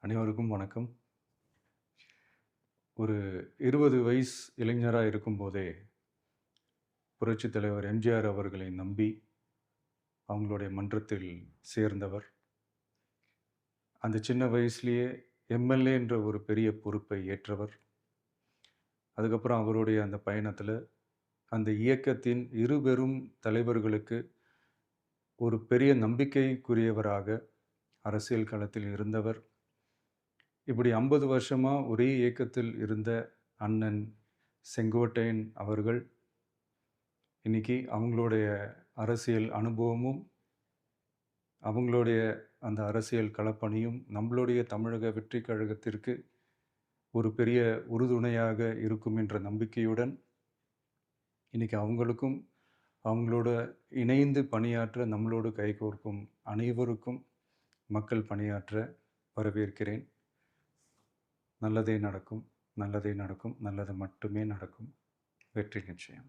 அனைவருக்கும் வணக்கம். ஒரு 20 வயசு இளைஞரா இருக்கும்போதே, புரட்சித் தலைவர் எம்ஜிஆர் அவர்களை நம்பி, அவங்களுடைய மன்றத்தில் சேர்ந்தவர். அந்த சின்ன வயசுலயே எம்எல்ஏன்ற ஒரு பெரிய பொறுப்பை ஏற்றவர். அதுக்கப்புறம் அவருடைய அந்த பயணத்தில, அந்த இயக்கத்தின் இருபெரும் தலைவர்களுக்கு ஒரு பெரிய நம்பிக்கைக்குரியவராக அரசியல் களத்தில் இருந்தவர். இப்படி 50 வருஷமா ஒரே இயக்கத்தில் இருந்த அண்ணன் செங்கோட்டையன் அவர்கள், இன்னைக்கு அவங்களுடைய அரசியல் அனுபவமும், அவங்களுடைய அந்த அரசியல் களப்பணியும் நம்மளுடைய தமிழக வெற்றிக் கழகத்திற்கு ஒரு பெரிய உறுதுணையாக இருக்கும் என்ற நம்பிக்கையுடன், இன்னைக்கு அவங்களுக்கும், அவங்களோட இணைந்து பணியாற்ற நம்மளோடு கைகோர்க்கும் அனைவருக்கும் மக்கள் பணியாற்ற வரவேற்கிறேன். நல்லதே நடக்கும், நல்லதே நடக்கும், நல்லது மட்டுமே நடக்கும். வெற்றி நிச்சயம்.